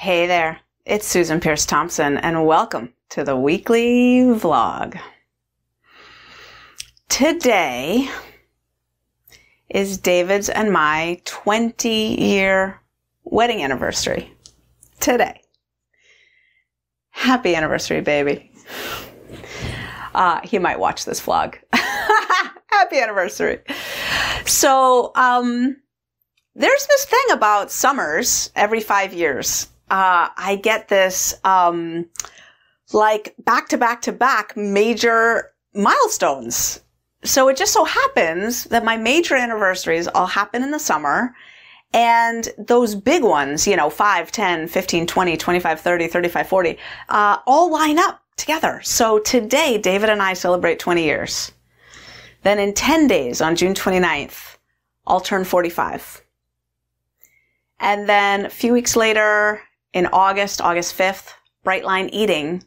Hey there, it's Susan Pierce Thompson, and welcome to the weekly vlog. Today is David's and my 20-year wedding anniversary. Today. Happy anniversary, baby. He might watch this vlog. Happy anniversary. So, there's this thing about summers every 5 years. I get this, like back to back to back major milestones. So it just so happens that my major anniversaries all happen in the summer. And those big ones, 5, 10, 15, 20, 25, 30, 35, 40, all line up together. So today, David and I celebrate 20 years. Then in 10 days, on June 29th, I'll turn 45. And then a few weeks later, in August 5th, Bright Line Eating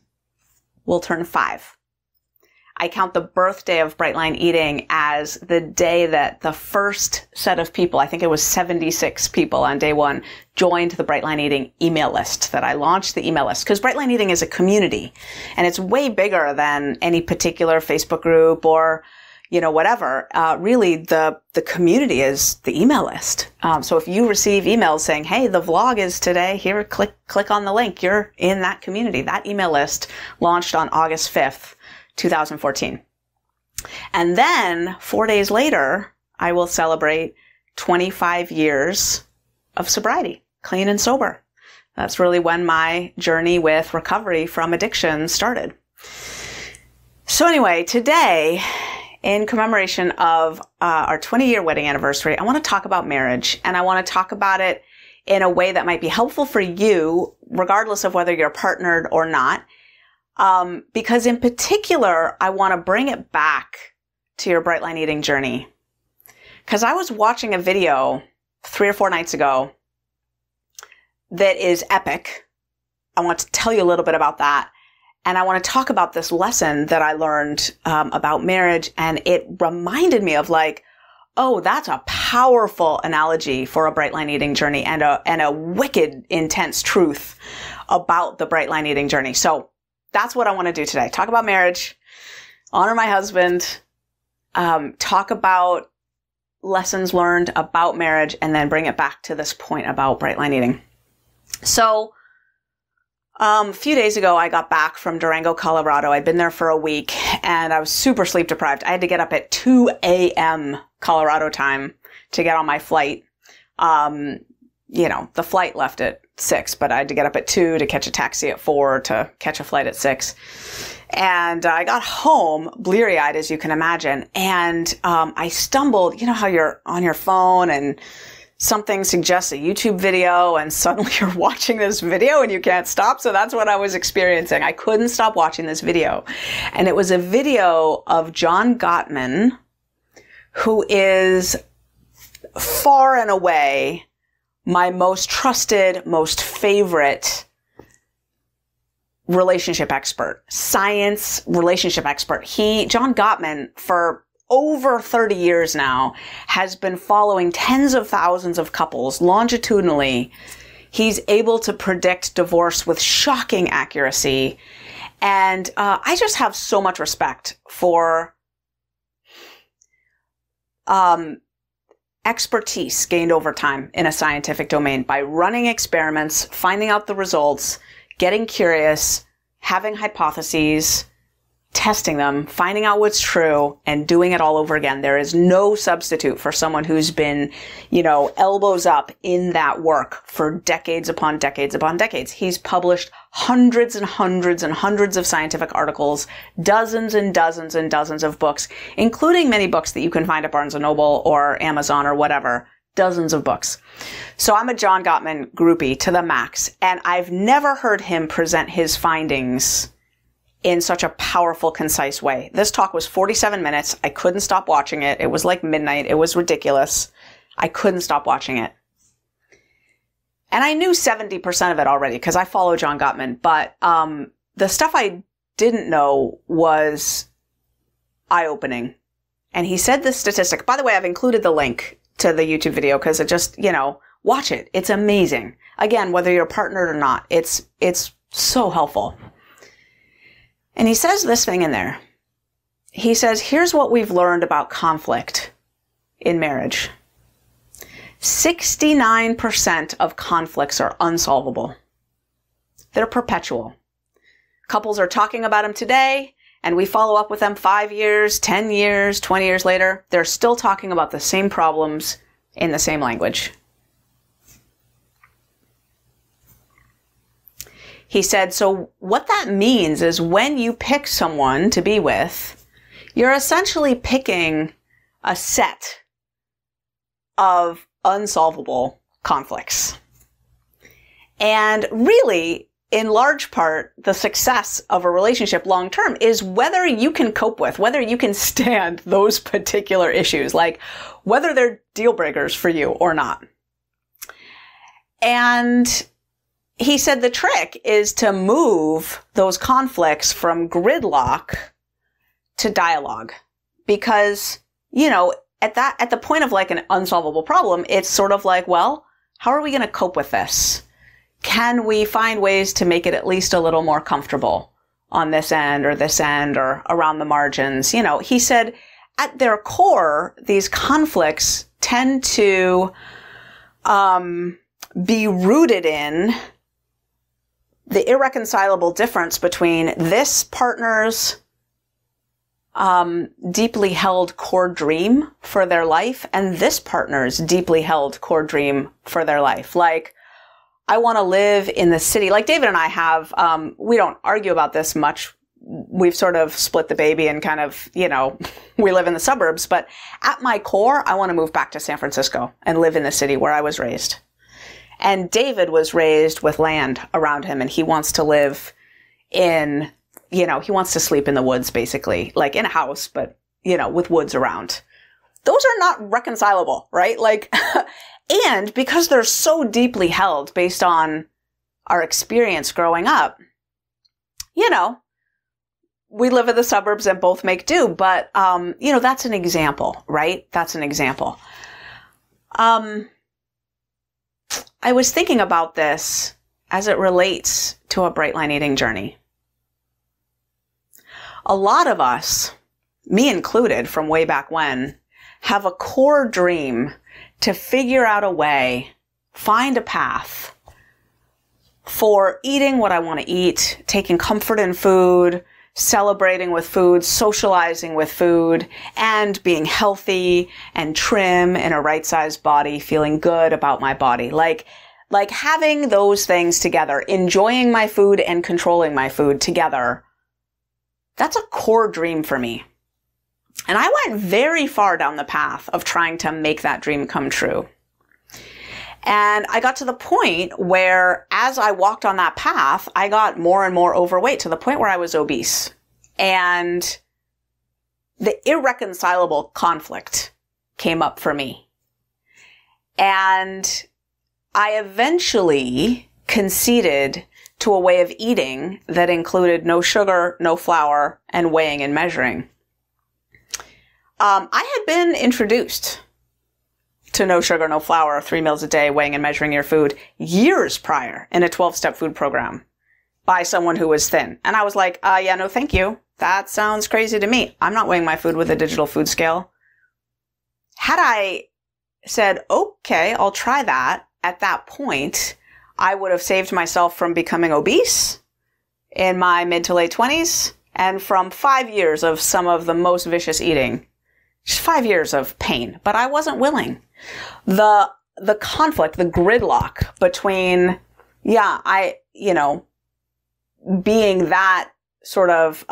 will turn 5. I count the birthday of Bright Line Eating as the day that the first set of people, I think it was 76 people on day one, joined the Bright Line Eating email list, that I launched the email list. Because Bright Line Eating is a community, and it's way bigger than any particular Facebook group or whatever. Really, the community is the email list. So if you receive emails saying, hey, the vlog is today, here, click on the link, you're in that community. That email list launched on August 5th, 2014. And then 4 days later, I will celebrate 25 years of sobriety, clean and sober. That's really when my journey with recovery from addiction started. So anyway, today, in commemoration of our 20-year wedding anniversary, I want to talk about marriage, and I want to talk about it in a way that might be helpful for you, regardless of whether you're partnered or not. Because in particular, I want to bring it back to your Bright Line Eating journey. Because I was watching a video 3 or 4 nights ago that is epic. I want to tell you a little bit about that. And I want to talk about this lesson that I learned about marriage. And it reminded me of oh, that's a powerful analogy for a Bright Line Eating journey and a wicked, intense truth about the Bright Line Eating journey. So that's what I want to do today. Talk about marriage, honor my husband, talk about lessons learned about marriage, and then bring it back to this point about Bright Line Eating. So, a few days ago, I got back from Durango, Colorado. I'd been there for a week, and I was super sleep deprived. I had to get up at 2 a.m. Colorado time to get on my flight. The flight left at 6, but I had to get up at 2 to catch a taxi at 4 to catch a flight at 6. And I got home bleary-eyed, as you can imagine, and I stumbled. You know how you're on your phone and something suggests a YouTube video and suddenly you're watching this video and you can't stop. So that's what I was experiencing. I couldn't stop watching this video. And it was a video of John Gottman, who is far and away my most trusted, most favorite relationship expert, science relationship expert. John Gottman, for over 30 years now, has been following tens of thousands of couples longitudinally. He's able to predict divorce with shocking accuracy. And I just have so much respect for expertise gained over time in a scientific domain by running experiments, finding out the results, getting curious, having hypotheses, testing them, finding out what's true, and doing it all over again. There is no substitute for someone who's been, elbows up in that work for decades upon decades upon decades. He's published hundreds and hundreds and hundreds of scientific articles, dozens and dozens and dozens of books, including many books that you can find at Barnes & Noble or Amazon or whatever. Dozens of books. So I'm a John Gottman groupie to the max, and I've never heard him present his findings in such a powerful, concise way. This talk was 47 minutes. I couldn't stop watching it. It was like midnight. It was ridiculous. I couldn't stop watching it. And I knew 70% of it already because I follow John Gottman, but the stuff I didn't know was eye-opening. And he said this statistic. By the way, I've included the link to the YouTube video because it just, Watch it. It's amazing. Again, whether you're partnered or not, it's so helpful. And he says this thing in there. He says, here's what we've learned about conflict in marriage. 69% of conflicts are unsolvable. They're perpetual. Couples are talking about them today, and we follow up with them 5 years, 10 years, 20 years later. They're still talking about the same problems in the same language. He said, so what that means is when you pick someone to be with, you're essentially picking a set of unsolvable conflicts. And really, in large part, the success of a relationship long term is whether you can cope with, whether you can stand those particular issues, like whether they're deal breakers for you or not. And he said the trick is to move those conflicts from gridlock to dialogue. Because, you know, at the point of like an unsolvable problem, it's sort of like, well, how are we going to cope with this? Can we find ways to make it at least a little more comfortable on this end or around the margins? You know, he said at their core, these conflicts tend to be rooted in the irreconcilable difference between this partner's deeply held core dream for their life and this partner's deeply held core dream for their life. Like, I want to live in the city. Like David and I have, we don't argue about this much. We've sort of split the baby and kind of, you know, we live in the suburbs. But at my core, I want to move back to San Francisco and live in the city where I was raised. And David was raised with land around him, and he wants to live in, you know, he wants to sleep in the woods, basically, like in a house, but, you know, with woods around. Those are not reconcilable, right? Like, and because they're so deeply held based on our experience growing up, you know, we live in the suburbs and both make do, but, you know, that's an example, right? That's an example. I was thinking about this as it relates to a Bright Line Eating journey. A lot of us, me included from way back when, have a core dream to figure out a way, find a path for eating what I want to eat, taking comfort in food, celebrating with food, socializing with food, and being healthy and trim in a right-sized body, feeling good about my body. Like having those things together, enjoying my food and controlling my food together, that's a core dream for me. And I went very far down the path of trying to make that dream come true. And I got to the point where as I walked on that path, I got more and more overweight to the point where I was obese. And the irreconcilable conflict came up for me. And I eventually conceded to a way of eating that included no sugar, no flour, and weighing and measuring. I had been introduced to no sugar, no flour, 3 meals a day, weighing and measuring your food years prior in a 12-step food program by someone who was thin. And I was like, yeah, no, thank you. That sounds crazy to me. I'm not weighing my food with a digital food scale. Had I said, okay, I'll try that, at that point, I would have saved myself from becoming obese in my mid to late 20s and from 5 years of some of the most vicious eating. Just 5 years of pain, but I wasn't willing. The conflict, the gridlock between, being that sort of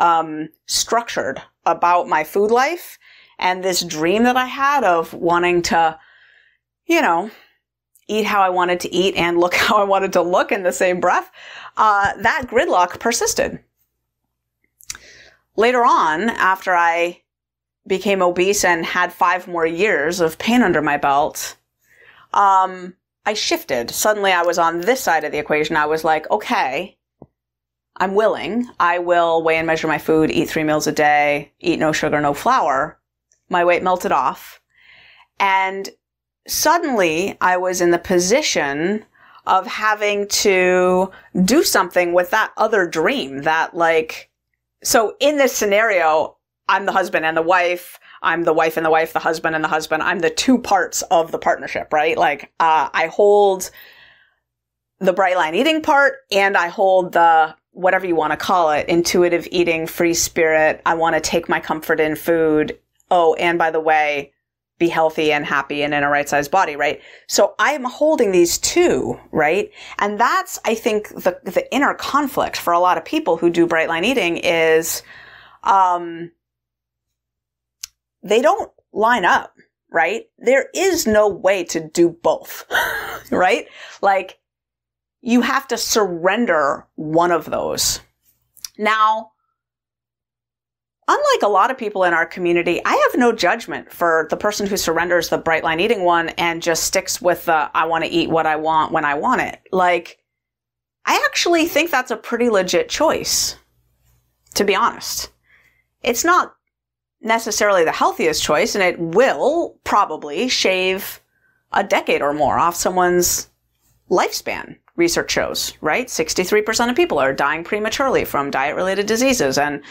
structured about my food life and this dream that I had of wanting to, eat how I wanted to eat and look how I wanted to look in the same breath, that gridlock persisted. Later on, after I became obese and had 5 more years of pain under my belt, I shifted. Suddenly I was on this side of the equation. I was like, okay, I'm willing. I will weigh and measure my food, eat 3 meals a day, eat no sugar, no flour. My weight melted off. And suddenly I was in the position of having to do something with that other dream that like, so in this scenario, I'm the husband and the wife. I'm the wife and the wife, the husband and the husband. I'm the two parts of the partnership, right? Like, I hold the bright line eating part and I hold the, whatever you want to call it, intuitive eating, free spirit. I want to take my comfort in food. Oh, and by the way, be healthy and happy and in a right-sized body, right? So I'm holding these two, right? And that's, I think, the inner conflict for a lot of people who do bright line eating is, they don't line up, right? There is no way to do both, right? Like, you have to surrender one of those. Now, unlike a lot of people in our community, I have no judgment for the person who surrenders the bright line eating one and just sticks with the, I want to eat what I want when I want it. Like, I actually think that's a pretty legit choice, to be honest. It's not necessarily the healthiest choice, and it will probably shave a decade or more off someone's lifespan, research shows, right? 63% of people are dying prematurely from diet-related diseases. And,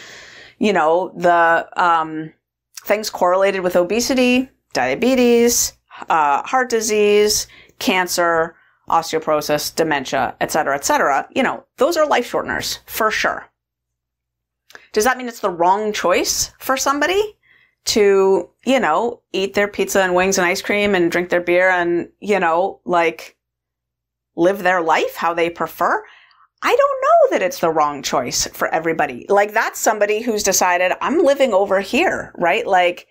you know, the things correlated with obesity, diabetes, heart disease, cancer, osteoporosis, dementia, et cetera, you know, those are life shorteners for sure. Does that mean it's the wrong choice for somebody to, you know, eat their pizza and wings and ice cream and drink their beer and, you know, like live their life how they prefer? I don't know that it's the wrong choice for everybody. Like, that's somebody who's decided, I'm living over here, right? Like,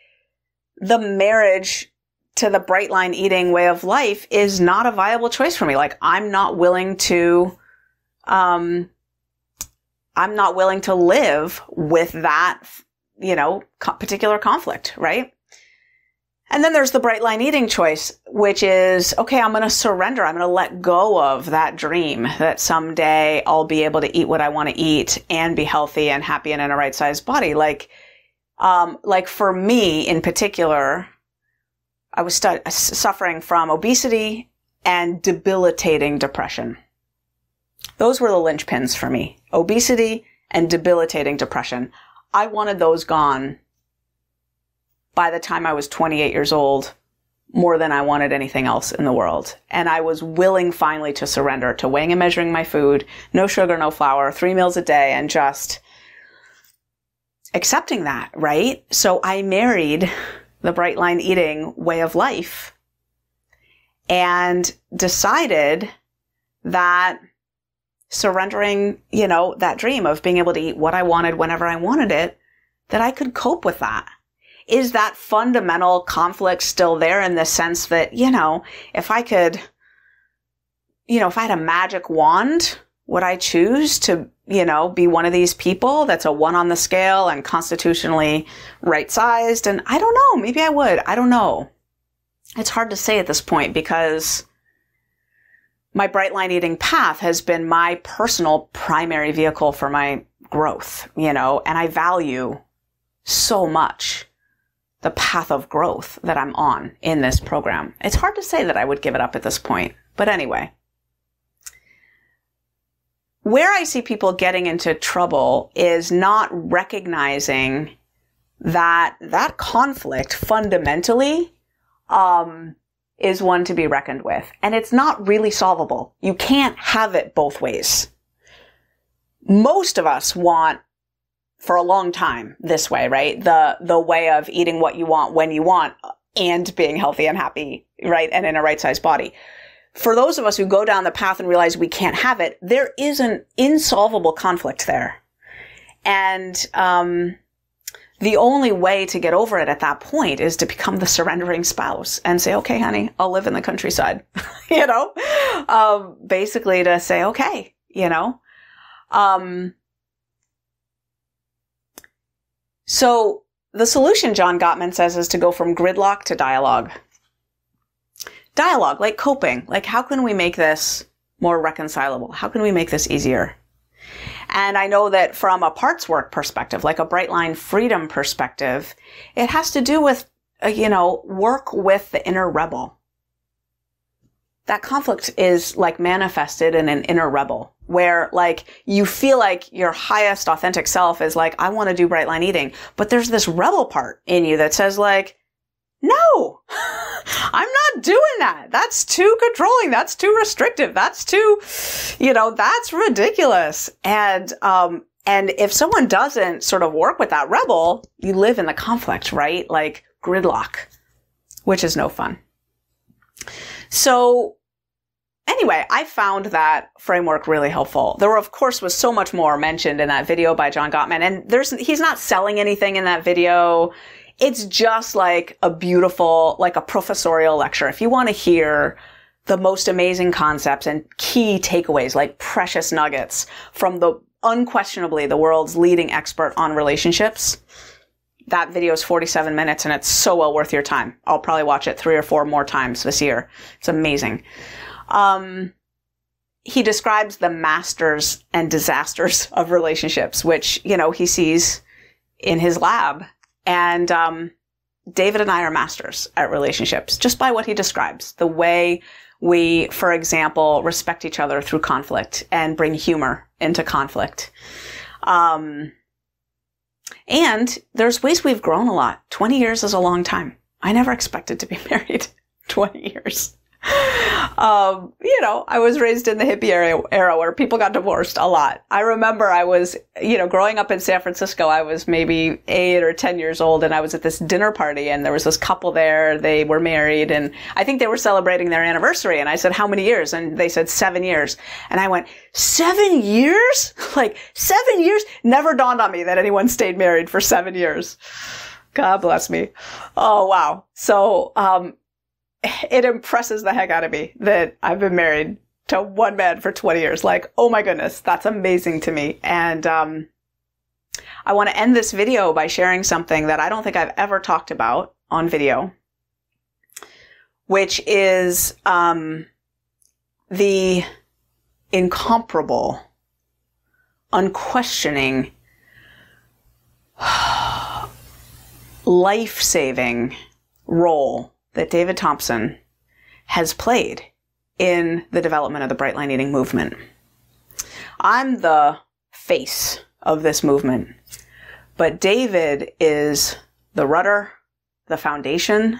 the marriage to the bright line eating way of life is not a viable choice for me. Like, I'm not willing to live with that, you know, particular conflict, right? And then there's the bright line eating choice, which is, okay, I'm going to surrender. I'm going to let go of that dream that someday I'll be able to eat what I want to eat and be healthy and happy and in a right sized body. Like for me in particular, I was suffering from obesity and debilitating depression. Those were the linchpins for me. Obesity and debilitating depression. I wanted those gone by the time I was 28 years old, more than I wanted anything else in the world. And I was willing finally to surrender to weighing and measuring my food, no sugar, no flour, 3 meals a day, and just accepting that, right? So I married the bright line eating way of life and decided that surrendering, you know, that dream of being able to eat what I wanted whenever I wanted it, that I could cope with that. Is that fundamental conflict still there in the sense that, you know, if I could, you know, if I had a magic wand, would I choose to, you know, be one of these people that's a 1 on the scale and constitutionally right-sized? And I don't know, maybe I would. I don't know. It's hard to say at this point because my bright line eating path has been my personal primary vehicle for my growth, you know, and I value so much the path of growth that I'm on in this program. It's hard to say that I would give it up at this point. But anyway, where I see people getting into trouble is not recognizing that that conflict fundamentally is one to be reckoned with. And it's not really solvable. You can't have it both ways. Most of us want, for a long time, this way, right? The way of eating what you want when you want and being healthy and happy, right? And in a right-sized body. For those of us who go down the path and realize we can't have it, there is an insolvable conflict there. And the only way to get over it at that point is to become the surrendering spouse and say, okay, honey, I'll live in the countryside, you know? Basically to say, okay, you know? So the solution, John Gottman says, is to go from gridlock to dialogue. Dialogue, like coping. Like, how can we make this more reconcilable? How can we make this easier? And I know that from a parts work perspective, like a bright line freedom perspective, it has to do with, you know, work with the inner rebel. that conflict is like manifested in an inner rebel where like you feel like your highest authentic self is like, I want to do bright line eating. But there's this rebel part in you that says like, no, I'm not doing that. That's too controlling. That's too restrictive. That's too, that's ridiculous. And if someone doesn't sort of work with that rebel, you live in the conflict, right? Like gridlock, which is no fun. So anyway, I found that framework really helpful. There, of course, was so much more mentioned in that video by John Gottman. And he's not selling anything in that video. It's just like a beautiful, like a professorial lecture. If you want to hear the most amazing concepts and key takeaways, like precious nuggets from unquestionably the world's leading expert on relationships, that video is 47 minutes and it's so well worth your time. I'll probably watch it 3 or 4 more times this year. It's amazing. He describes the masters and disasters of relationships, which, he sees in his lab. And David and I are masters at relationships just by what he describes. The way we, for example, respect each other through conflict and bring humor into conflict. And there's ways we've grown a lot. 20 years is a long time. I never expected to be married 20 years. I was raised in the hippie era where people got divorced a lot. I remember I was, growing up in San Francisco, I was maybe 8 or 10 years old and I was at this dinner party and there was this couple there. They were married and I think they were celebrating their anniversary. And I said, how many years? And they said 7 years. And I went, 7 years? Like 7 years? Never dawned on me that anyone stayed married for 7 years. God bless me. Oh, wow. So, it impresses the heck out of me that I've been married to one man for 20 years. Like, oh my goodness, that's amazing to me. And I want to end this video by sharing something that I don't think I've ever talked about on video, which is the incomparable, unquestioning, life-saving role that David Thompson has played in the development of the Bright Line Eating movement. I'm the face of this movement, but David is the rudder, the foundation,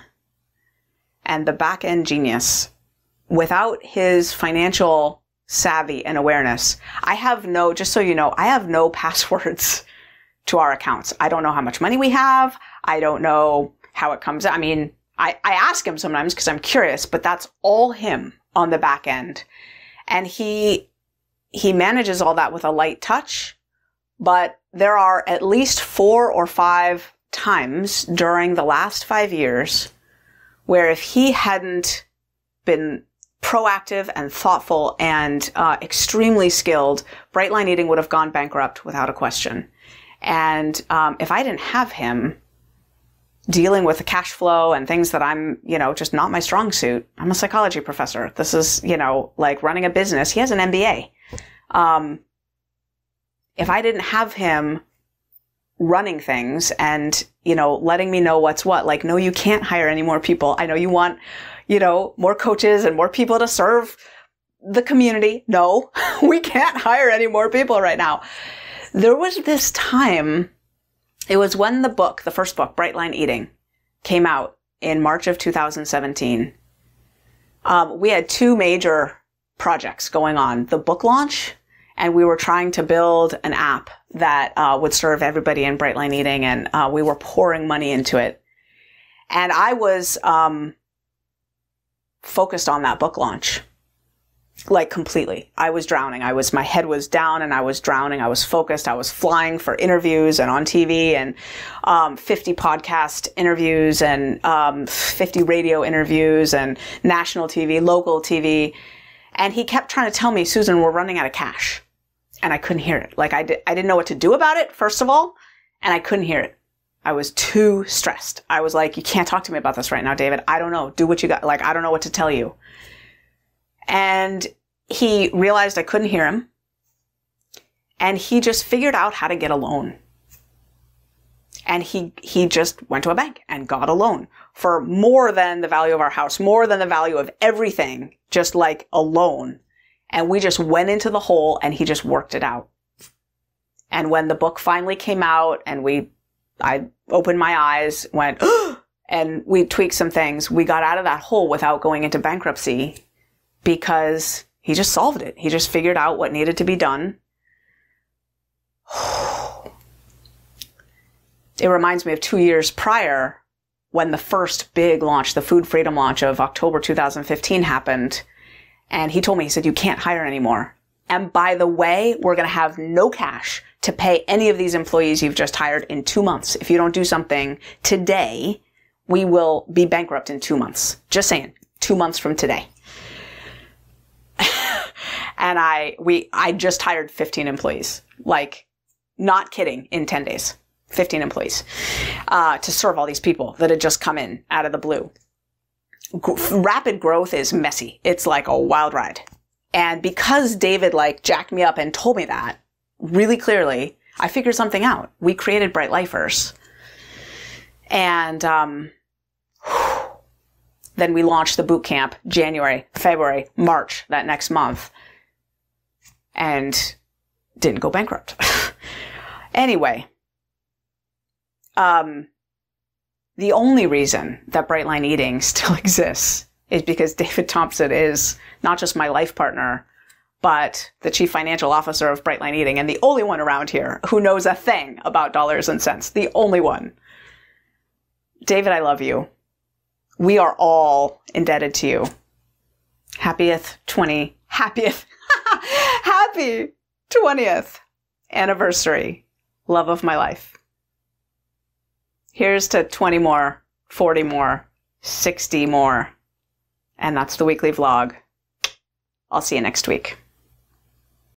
and the back-end genius. Without his financial savvy and awareness, just so you know, I have no passwords to our accounts. I don't know how much money we have. I don't know how it comes out. I mean, I ask him sometimes because I'm curious, but that's all him on the back end. And he manages all that with a light touch, but there are at least 4 or 5 times during the last 5 years where if he hadn't been proactive and thoughtful and extremely skilled, Bright Line Eating would have gone bankrupt without a question. And if I didn't have him dealing with the cash flow and things that I'm, just not my strong suit. I'm a psychology professor. This is, like running a business. He has an MBA. If I didn't have him running things and, letting me know what's what, like, no, you can't hire any more people. I know you want, more coaches and more people to serve the community. No, we can't hire any more people right now. There was this time. It was when the first book, Bright Line Eating, came out in March of 2017. We had 2 major projects going on, the book launch, and we were trying to build an app that would serve everybody in Bright Line Eating, and we were pouring money into it. And I was focused on that book launch. Like completely. I was drowning. My head was down and I was drowning. I was focused. I was flying for interviews and on TV and 50 podcast interviews and 50 radio interviews and national TV, local TV. And he kept trying to tell me, Susan, we're running out of cash. And I couldn't hear it. Like I didn't know what to do about it, first of all, and I couldn't hear it. I was too stressed. I was like, you can't talk to me about this right now, David. I don't know. Do what you got. Like, I don't know what to tell you. And he realized I couldn't hear him. And he just figured out how to get a loan. And he just went to a bank and got a loan for more than the value of our house, more than the value of everything, just like a loan. And we just went into the hole and he just worked it out. And when the book finally came out and I opened my eyes, went, and we tweaked some things, we got out of that hole without going into bankruptcy because he just solved it. He just figured out what needed to be done. It reminds me of 2 years prior when the first big launch, the Food Freedom launch of October 2015 happened. And he told me, he said, you can't hire anymore. And by the way, we're going to have no cash to pay any of these employees you've just hired in 2 months. If you don't do something today, we will be bankrupt in 2 months. Just saying, 2 months from today. And I just hired 15 employees, like not kidding, in 10 days. 15 employees, to serve all these people that had just come in out of the blue. Rapid growth is messy. It's like a wild ride. And because David jacked me up and told me that really clearly, I figured something out. We created Bright Lifers. And, then we launched the boot camp January, February, March, that next month, and didn't go bankrupt. Anyway, the only reason that Bright Line Eating still exists is because David Thompson is not just my life partner, but the chief financial officer of Bright Line Eating and the only one around here who knows a thing about dollars and cents. The only one. David, I love you. We are all indebted to you. Happy 20th anniversary. Love of my life. Here's to 20 more, 40 more, 60 more. And that's the weekly vlog. I'll see you next week.